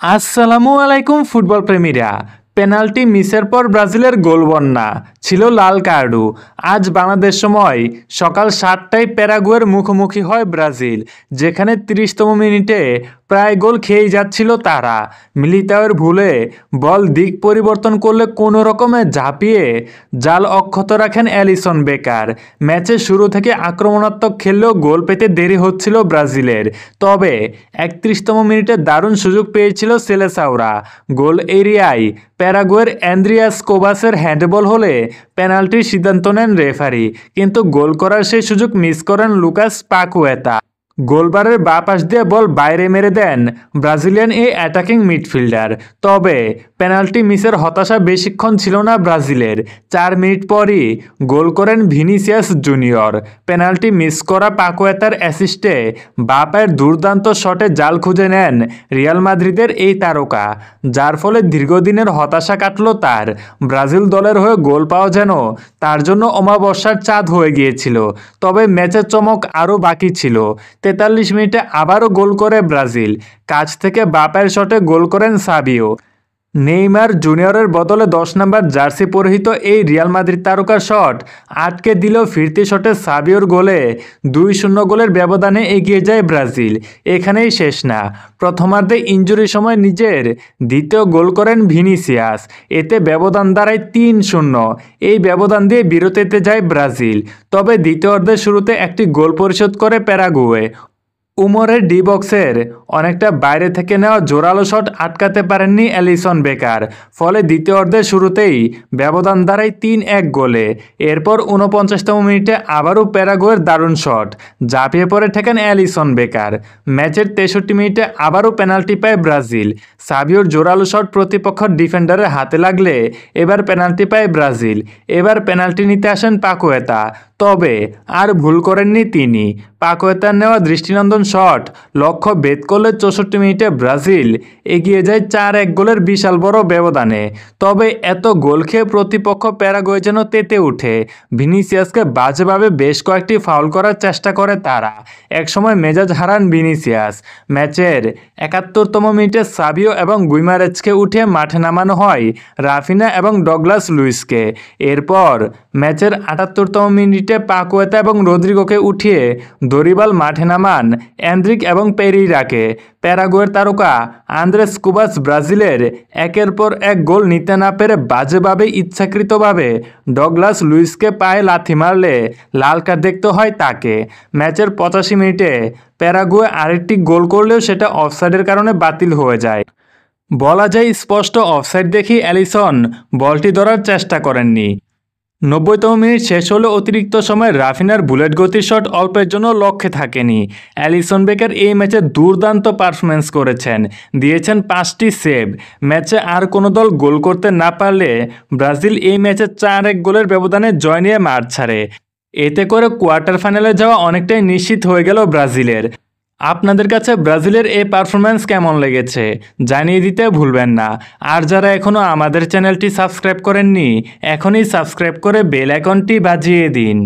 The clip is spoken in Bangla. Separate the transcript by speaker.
Speaker 1: আসসালামু আলাইকুম ফুটবল প্রেমীরা। পেনাল্টি মিসের পর ব্রাজিলের গোল বন্যা ছিল লাল কার্ডও। আজ বাংলাদেশ সময় সকাল 7টায় প্যারাগুয়ের মুখোমুখি হয় ব্রাজিল, যেখানে 30তম মিনিটে প্রায় গোল খেয়েই যাচ্ছিল তারা। মিলিতাওয়ের ভুলে বল দিক পরিবর্তন করলে কোনো রকমে ঝাঁপিয়ে জাল অক্ষত রাখেন অ্যালিসন বেকার। ম্যাচের শুরু থেকে আক্রমণাত্মক খেললেও গোল পেতে দেরি হচ্ছিল ব্রাজিলের। তবে 31তম মিনিটে দারুণ সুযোগ পেয়েছিল সেলেসাওরা। গোল এরিয়ায় প্যারাগুয়ের অ্যান্দ্রিয়াস কোবাসের হ্যান্ডবল হলে পেনাল্টির সিদ্ধান্ত নেন রেফারি, কিন্তু গোল করার সেই সুযোগ মিস করেন লুকাস পাকুয়েতা। গোলবারের বাঁ পাশ দিয়ে বল বাইরে মেরে দেন ব্রাজিলিয়ান এই অ্যাটাকিং মিডফিল্ডার। তবে পেনাল্টি মিসের হতাশা বেশিক্ষণ ছিল না ব্রাজিলের। 4 মিনিট পরই গোল করেন ভিনিসিয়াস জুনিয়র। পেনাল্টি মিস করা পাকুয়েতার অ্যাসিস্টে বাঁ পায়ের দুর্দান্ত শটে জাল খুঁজে নেন রিয়াল মাদ্রিদের এই তারকা, যার ফলে দীর্ঘদিনের হতাশা কাটল তার। ব্রাজিল দলের হয়ে গোল পাওয়া যেন তার জন্য অমাবস্যার চাঁদ হয়ে গিয়েছিল। তবে ম্যাচের চমক আরও বাকি ছিল। 43 মিনিটে আবারও গোল করে ব্রাজিল। কাছ থেকে বাঁ পায়ের শটে গোল করেন সাবিও। নেইমার জুনিয়রের বদলে 10 নম্বর জার্সি পরিহিত এই রিয়াল মাদ্রিদ তারকার শট আটকে দিলেও ফিরতি শটে সাবিওর গোলে 2-0 গোলের ব্যবধানে এগিয়ে যায় ব্রাজিল। এখানেই শেষ না, প্রথমার্ধে ইনজুরির সময় নিজের দ্বিতীয় গোল করেন ভিনিসিয়াস। এতে ব্যবধান দাঁড়ায় 3-0। এই ব্যবধান দিয়ে বিরতিতে যায় ব্রাজিল। তবে দ্বিতীয়ার্ধের শুরুতে একটি গোল পরিশোধ করে প্যারাগুয়ে। উমরের ডি বক্সের অনেকটা বাইরে থেকে নেওয়া জোরালো শট আটকাতে পারেননি অ্যালিসন বেকার। ফলে দ্বিতীয়ার্ধের শুরুতেই ব্যবধান দাঁড়ায় 3-1 গোলে। এরপর 49তম মিনিটে আবারও প্যারাগুয়ের দারুণ শট ঝাঁপিয়ে পড়ে ঠেকেন অ্যালিসন বেকার। ম্যাচের 63 মিনিটে আবারও পেনাল্টি পায় ব্রাজিল। সাবিওর জোরালো শট প্রতিপক্ষ ডিফেন্ডারের হাতে লাগলে এবার পেনাল্টি পায় ব্রাজিল। এবার পেনাল্টি নিতে আসেন পাকুয়েতা, তবে আর ভুল করেননি তিনি। পাকুয়েতার নেওয়া দৃষ্টিনন্দন শট লক্ষ্য ভেদ করলে 64 মিনিটে ব্রাজিল এগিয়ে যায় 4-1 গোলের বিশাল বড় ব্যবধানে। তবে এত গোল খেয়ে প্রতিপক্ষ প্যারাগুয়ে যেন তেতে উঠে। ভিনিসিয়াসকে বাজেভাবে বেশ কয়েকটি ফাউল করার চেষ্টা করে তারা। একসময় মেজাজ হারান ভিনিসিয়াস। ম্যাচের 71তম মিনিটে সাবিও এবং গুইমারেজকে উঠিয়ে মাঠে নামানো হয় রাফিনা এবং ডগলাস লুইসকে। এরপর ম্যাচের 78তম মিনিটে পাকুয়েতা এবং রদ্রিগোকে উঠিয়ে দরিবাল মাঠে নামান এন্দ্রিক এবং পেরেইরাকে। প্যারাগুয়ের তারকা আন্দ্রেস কুবাস ব্রাজিলের একের পর এক গোল নিতে না পেরে বাজেভাবে ইচ্ছাকৃতভাবে ডগলাস লুইসকে পায়ে লাথি মারলে লাল কার্ড দেখতে হয় তাকে। ম্যাচের 85 মিনিটে প্যারাগুয়ে আরেকটি গোল করলেও সেটা অফসাইডের কারণে বাতিল হয়ে যায়। বলা যায় স্পষ্ট অফসাইড দেখি অ্যালিসন বলটি ধরার চেষ্টা করেননি। 90তম মিনিট শেষ হলে অতিরিক্ত সময় রাফিনার বুলেট গতির শট অল্পের জন্য লক্ষ্যে থাকেনি। অ্যালিসন বেকার এই ম্যাচে দুর্দান্ত পারফরমেন্স করেছেন, দিয়েছেন 5টি সেভ। ম্যাচে আর কোনো দল গোল করতে না পারলে ব্রাজিল এই ম্যাচে 4-1 গোলের ব্যবধানে জয় নিয়ে মাঠ ছাড়ে। এতে করে কোয়ার্টার ফাইনালে যাওয়া অনেকটাই নিশ্চিত হয়ে গেল ব্রাজিলের। আপনাদের কাছে ব্রাজিলের এই পারফরম্যান্স কেমন লেগেছে জানিয়ে দিতে ভুলবেন না। আর যারা এখনও আমাদের চ্যানেলটি সাবস্ক্রাইব করেননি, এখনই সাবস্ক্রাইব করে বেল আইকনটি বাজিয়ে দিন।